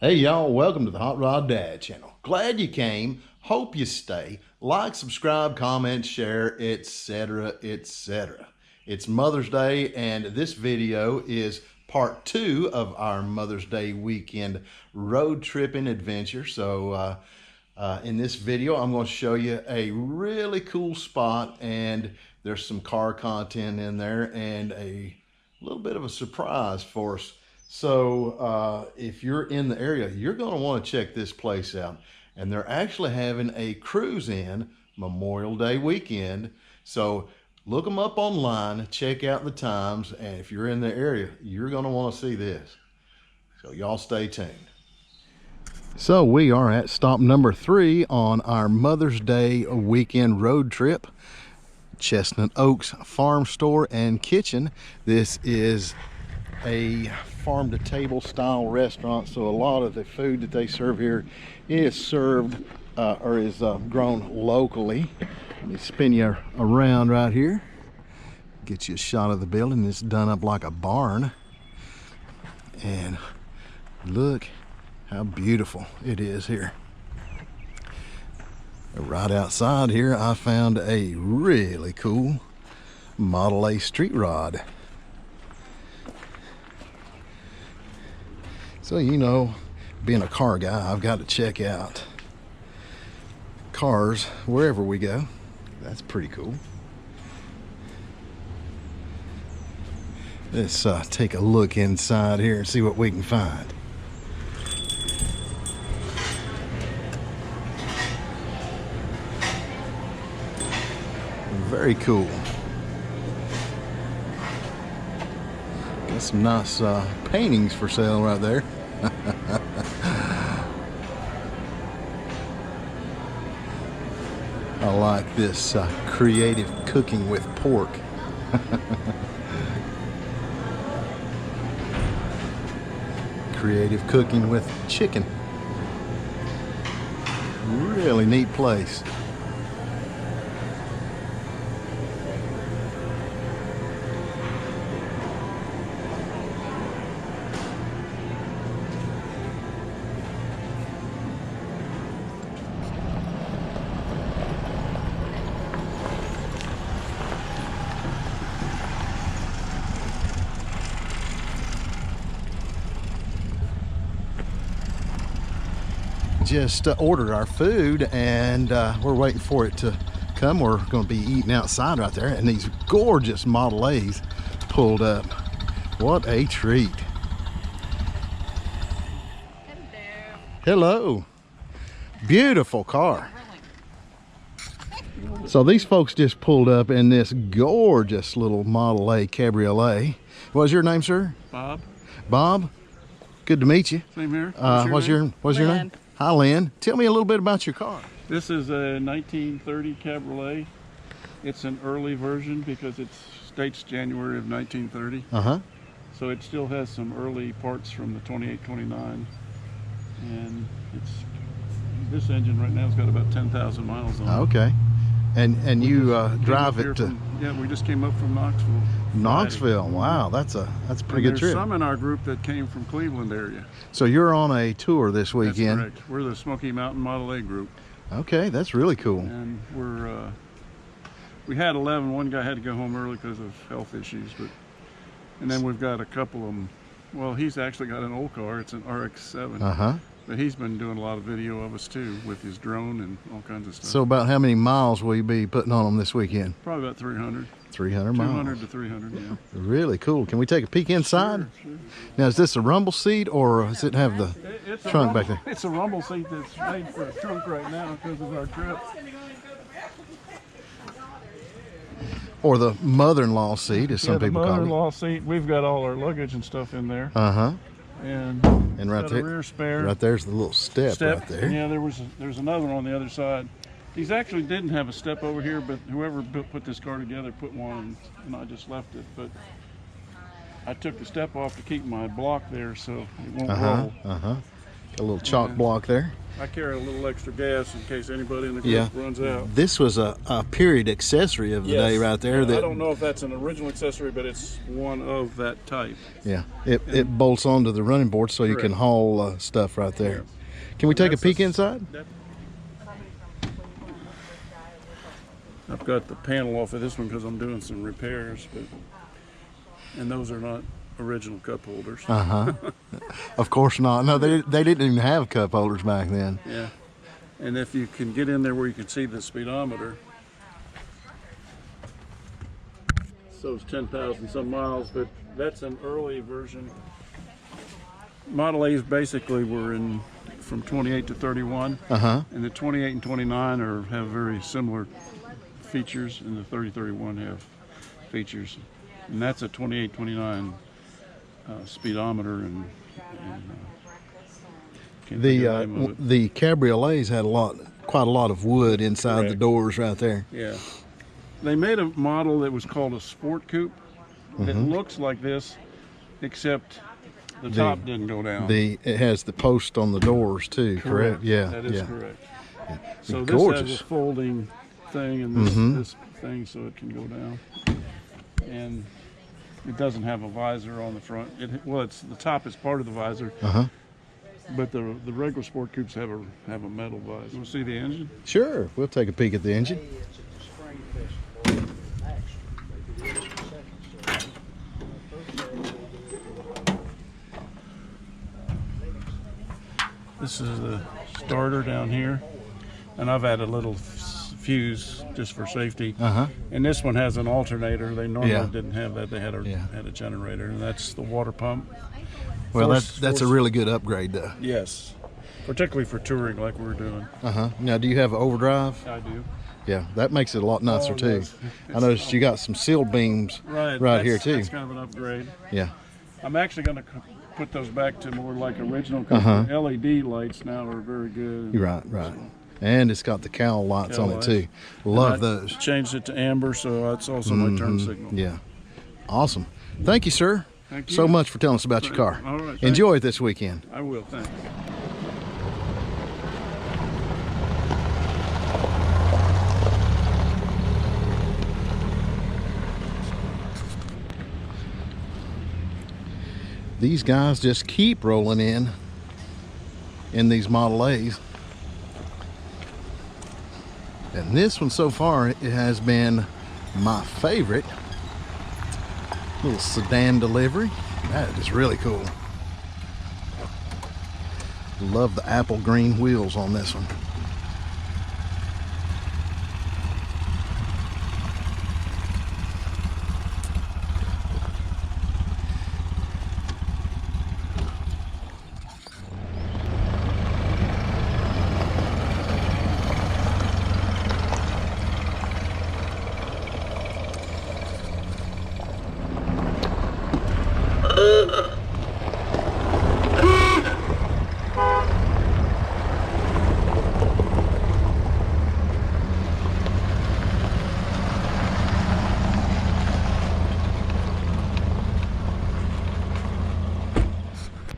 Hey y'all, welcome to the Hot Rod Dad channel. Glad you came. Hope you stay. Like, subscribe, comment, share, etc., etc. It's Mother's Day, and this video is part 2 of our Mother's Day weekend road tripping adventure. So in this video, I'm going to show you a really cool spot, and there's some car content in there and a little bit of a surprise for us. So if you're in the area, you're going to want to check this place out. And they're actually having a cruise in Memorial Day weekend. So look them up online, check out the times, and if you're in the area, you're going to want to see this. So y'all stay tuned. So we are at stop number 3 on our Mother's Day weekend road trip. Chestnut Oaks Farm Store and Kitchen. This is a farm to table style restaurant, so a lot of the food that they serve here is served or is grown locally. Let me spin you around right here, get you a shot of the building. It's done up like a barn, and look how beautiful it is here. Right outside here I found a really cool Model A street rod. So, you know, being a car guy, I've got to check out cars wherever we go. That's pretty cool. Let's take a look inside here and see what we can find. Very cool. Got some nice paintings for sale right there. I like this creative cooking with pork. Creative cooking with chicken. Really neat place. Just ordered our food, and we're waiting for it to come. We're going to be eating outside right there, and these gorgeous Model A's pulled up. What a treat. Hello. Beautiful car. So these folks just pulled up in this gorgeous little Model A Cabriolet. What's your name, sir? Bob. Bob? Good to meet you. Same here. What's your name? Hi, Lynn. Tell me a little bit about your car. This is a 1930 Cabriolet. It's an early version because it states January of 1930. So it still has some early parts from the 2829. And this engine right now has got about 10,000 miles on it. Okay. And you drive it to... Yeah, we just came up from Knoxville. Knoxville. Wow, that's a pretty good trip. There's some in our group that came from Cleveland area. So you're on a tour this weekend? That's correct. We're the Smoky Mountain Model A group. Okay, that's really cool. And we had 11. One guy had to go home early because of health issues, and then we've got a couple of them. Well, he's actually got an old car. It's an RX-7. But he's been doing a lot of video of us too with his drone and all kinds of stuff. So about how many miles will you be putting on them this weekend? Probably about 300. 300 miles. 200 to 300, yeah. Really cool. Can we take a peek inside? Sure. Now, is this a rumble seat, or does it have the trunk back there? It's a rumble seat that's made for a trunk right now because of our trip. Or the mother-in-law seat, as some people call it. The mother-in-law seat. We've got all our luggage and stuff in there. And right there, rear spare. right there's the little step right there. Yeah, there's another one on the other side. These actually didn't have a step over here, but whoever put this car together put one, and I just left it. But I took the step off to keep my block there so it won't roll. Got a little chalk block there. I carry a little extra gas in case anybody in the group Yeah. runs out. This was a period accessory of the day right there. Yeah, That, I don't know if that's an original accessory, but it's one of that type. yeah, it bolts onto the running board so you can Correct. haul stuff right there. Yeah. Can we take a That's peek inside? I've got the panel off of this one because I'm doing some repairs, and those are not original cup holders. Of course not. No, they didn't even have cup holders back then. Yeah, and if you can get in there where you can see the speedometer, so it's 10,000 some miles, but that's an early version. Model A's basically were in from 28 to 31, and the 28 and 29 have very similar features, and the 30-31 have features, and that's a 28-29 speedometer, and can't think of the name of it. The Cabriolets had quite a lot of wood inside the Correct. doors right there. Yeah, they made a model that was called a Sport Coupe that looks like this, except the top didn't go down. It has the post on the doors too. Correct? Yeah, that is yeah. correct. So Gorgeous. this has a folding thing and this thing, so it can go down. And it doesn't have a visor on the front. It's the top is part of the visor. But the regular Sport Coupes have a metal visor. You want to see the engine? Sure, we'll take a peek at the engine. This is the starter down here, and I've added a little fuse just for safety. And this one has an alternator. They normally didn't have that. They had a generator, and that's the water pump. Well, that's a really good upgrade, though. Yes, particularly for touring like we're doing. Now, do you have overdrive? I do. Yeah, that makes it a lot nicer too. Yes. I noticed you got some seal beams right here too. That's kind of an upgrade. Yeah. I'm actually going to put those back to more like original, because the LED lights now are very good. Right. And it's got the cowl lights on it too. Love those. Changed it to amber, so that's also my turn signal. Yeah. Awesome. Thank you, sir. Thank you so much for telling us about your car. All right, Enjoy it this weekend. I will. Thanks. These guys just keep rolling in these Model A's. And this one so far, it has been my favorite. Little sedan delivery. That is really cool. Love the apple green wheels on this one.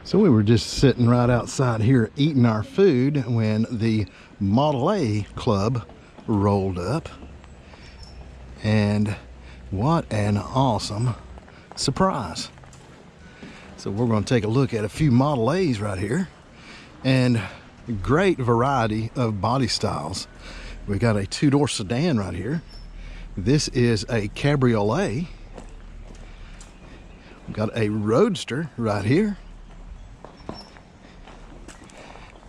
So we were just sitting right outside here eating our food when the Model A Club rolled up. And what an awesome surprise. So we're going to take a look at a few Model A's right here, and great variety of body styles. We got a two-door sedan right here. This is a Cabriolet. We've got a Roadster right here.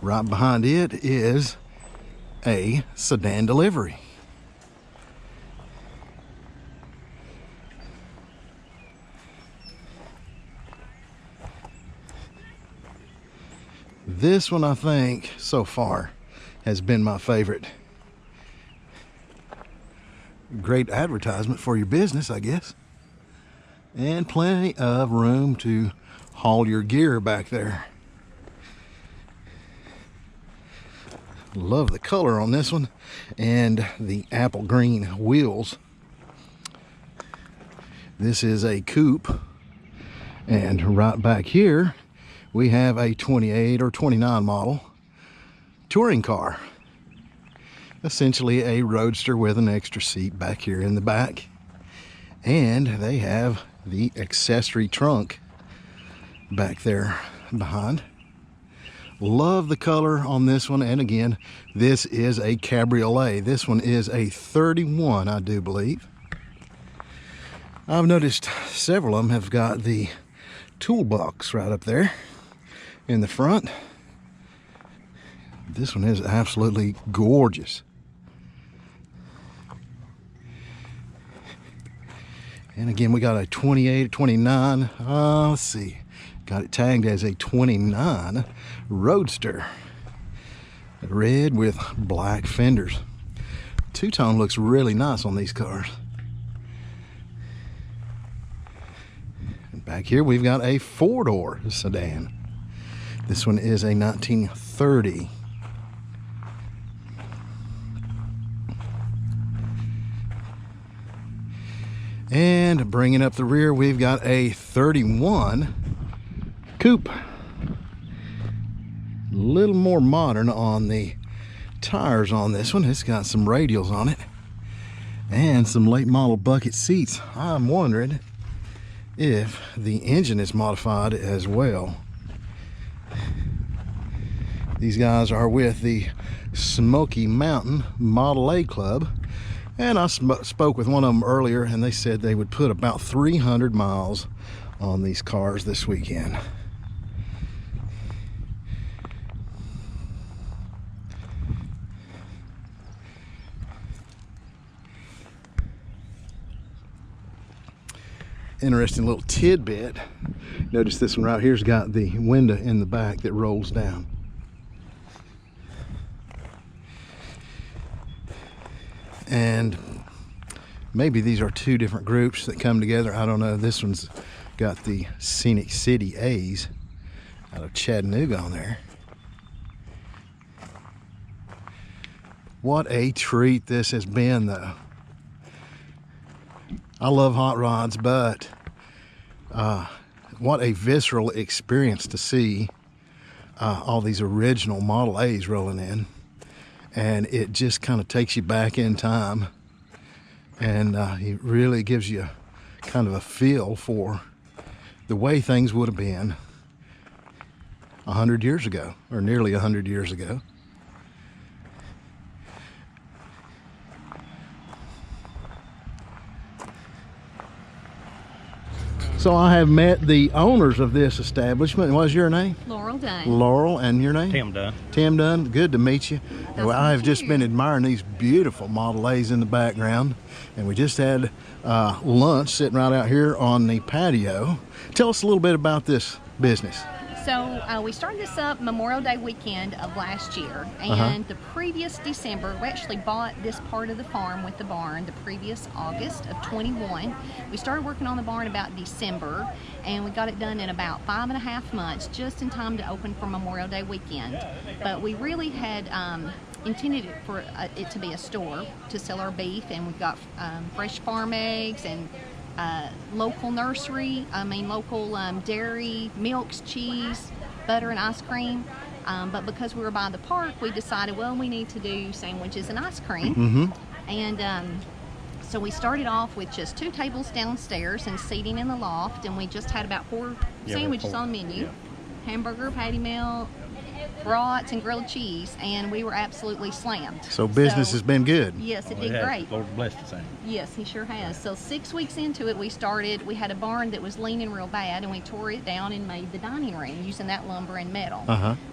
Right behind it is a sedan delivery. This one, I think, so far has been my favorite. Great advertisement for your business, I guess. And plenty of room to haul your gear back there. Love the color on this one and the apple green wheels. This is a coupe, and right back here we have a 28 or 29 model touring car. Essentially a roadster with an extra seat back here in the back. And they have the accessory trunk back there behind. Love the color on this one. And again, this is a Cabriolet. This one is a 31, I do believe. I've noticed several of them have got the toolbox right up there in the front. This one is absolutely gorgeous. And again, we got a 28, 29, let's see, got it tagged as a 29 Roadster. Red with black fenders. Two-tone looks really nice on these cars. And back here we've got a four-door sedan. This one is a 1930. And bringing up the rear, we've got a 31 coupe. A little more modern on the tires on this one. It's got some radials on it and some late model bucket seats. I'm wondering if the engine is modified as well. These guys are with the Smoky Mountain Model A Club. And I spoke with one of them earlier, and they said they would put about 300 miles on these cars this weekend. Interesting little tidbit. Notice this one right here's got the window in the back that rolls down. And maybe these are two different groups that come together. I don't know. This one's got the Scenic City A's out of Chattanooga on there. What a treat this has been, though. I love hot rods, but what a visceral experience to see all these original Model A's rolling in. And it just kind of takes you back in time, and it really gives you kind of a feel for the way things would have been 100 years ago, or nearly 100 years ago. So I have met the owners of this establishment. What's your name? Laurel Dunn. Laurel, and your name? Tim Dunn. Tim Dunn. Good to meet you. Well, I've just been admiring these beautiful Model A's in the background, and we just had lunch sitting right out here on the patio. Tell us a little bit about this business. So we started this up Memorial Day weekend of last year, and the previous December, we actually bought this part of the farm with the barn the previous August of 21. We started working on the barn about December, and we got it done in about 5.5 months, just in time to open for Memorial Day weekend. But we really had intended it for it to be a store to sell our beef, and we've got fresh farm eggs and local nursery, local dairy, milks, cheese, butter, and ice cream. But because we were by the park, we decided, well, we need to do sandwiches and ice cream. And so we started off with just 2 tables downstairs and seating in the loft, and we just had about 4 sandwiches on the menu. Hamburger, patty melt, brats, and grilled cheese, and we were absolutely slammed. So business has been good. Yes, it did great. Lord bless the same. Yes, he sure has. So 6 weeks into it, we had a barn that was leaning real bad, and we tore it down and made the dining room using that lumber and metal.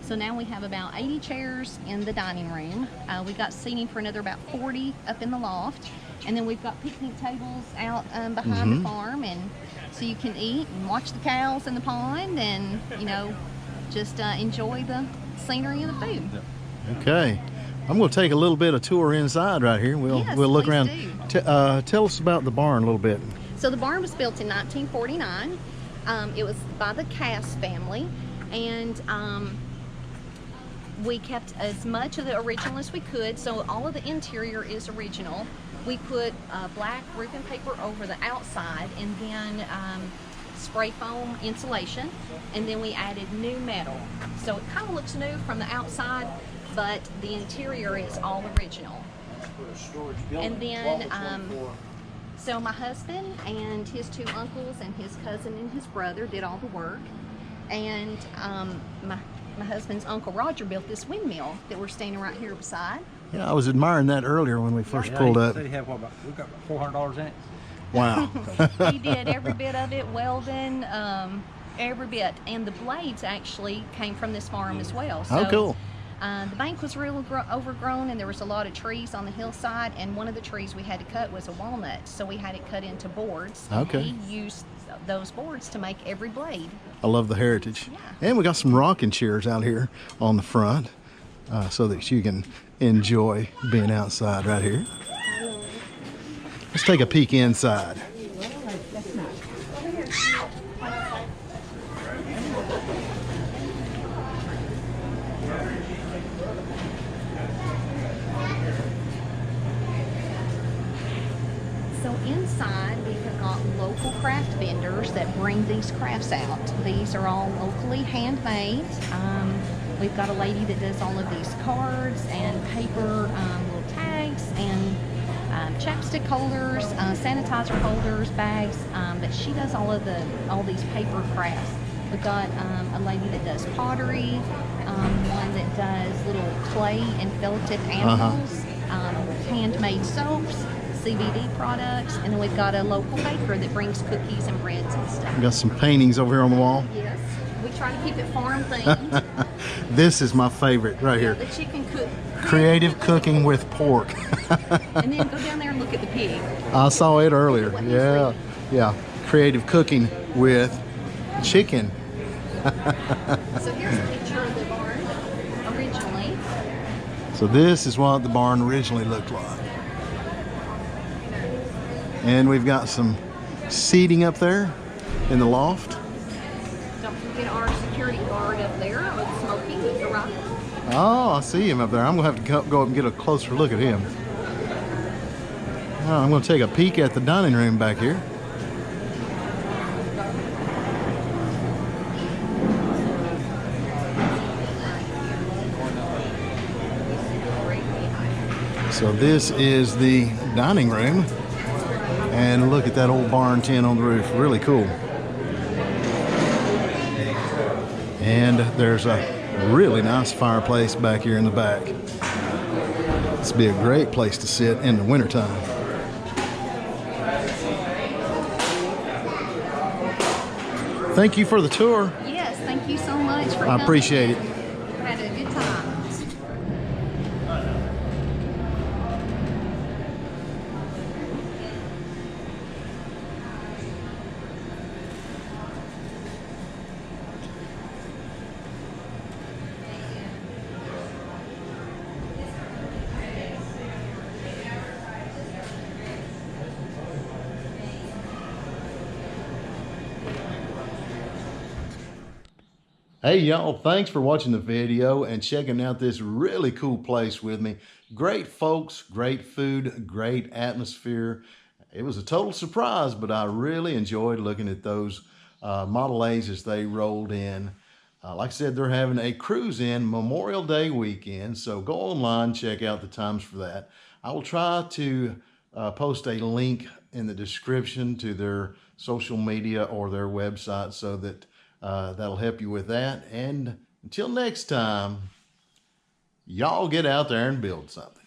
So now we have about 80 chairs in the dining room. We got seating for another about 40 up in the loft, and then we've got picnic tables out behind the farm, and so you can eat and watch the cows in the pond, and just enjoy the scenery and the food. Okay, I'm going to take a little bit of tour inside right here. We'll look around. Tell us about the barn a little bit. So the barn was built in 1949. It was by the Cass family, and we kept as much of the original as we could. So all of the interior is original. We put black roofing paper over the outside, and then spray foam insulation, and then we added new metal. So it kind of looks new from the outside. but the interior is all original. And then, so my husband and his 2 uncles and his cousin and his brother did all the work. And my husband's Uncle Roger built this windmill that we're standing right here beside. Yeah, I was admiring that earlier when we first pulled up. They have what, we've got $400 in it. Wow. He did every bit of it, welding, every bit. And the blades actually came from this farm as well. So, oh, cool. The bank was real overgrown, and there was a lot of trees on the hillside, and one of the trees we had to cut was a walnut, so we had it cut into boards. Okay. He used those boards to make every blade. I love the heritage. Yeah. And we got some rocking chairs out here on the front so that you can enjoy being outside right here. Let's take a peek inside. So inside we have got local craft vendors that bring these crafts out. These are all locally handmade. We've got a lady that does all of these cards and paper little tags and chapstick holders, sanitizer holders, bags, but she does all these paper crafts. We've got a lady that does pottery, one that does little clay and felted animals, handmade soaps, CBD products, and then we've got a local baker that brings cookies and breads and stuff. We got some paintings over here on the wall. Yes, we try to keep it farm themed. This is my favorite right here. The chicken cook. Creative cooking with pork. And then go down there and look at the pig. I saw it earlier. What he's Yeah, eating. yeah. Creative cooking with chicken. So here's a picture of the barn originally. So this is what the barn originally looked like. And we've got some seating up there in the loft. Don't forget our security guard up there with Smokey with the rifle. Oh, I see him up there. I'm going to have to go up and get a closer look at him. Oh, I'm going to take a peek at the dining room back here. So this is the dining room. And look at that old barn tent on the roof. Really cool. And there's a really nice fireplace back here in the back. This would be a great place to sit in the wintertime. Thank you for the tour. Yes, thank you so much for coming. I appreciate it. Had a good time. Hey y'all, thanks for watching the video and checking out this really cool place with me. Great folks, great food, great atmosphere. It was a total surprise, but I really enjoyed looking at those Model A's as they rolled in. Like I said, they're having a cruise-in Memorial Day weekend, so go online, check out the times for that. I will try to post a link in the description to their social media or their website so that that'll help you with that. And until next time, y'all get out there and build something.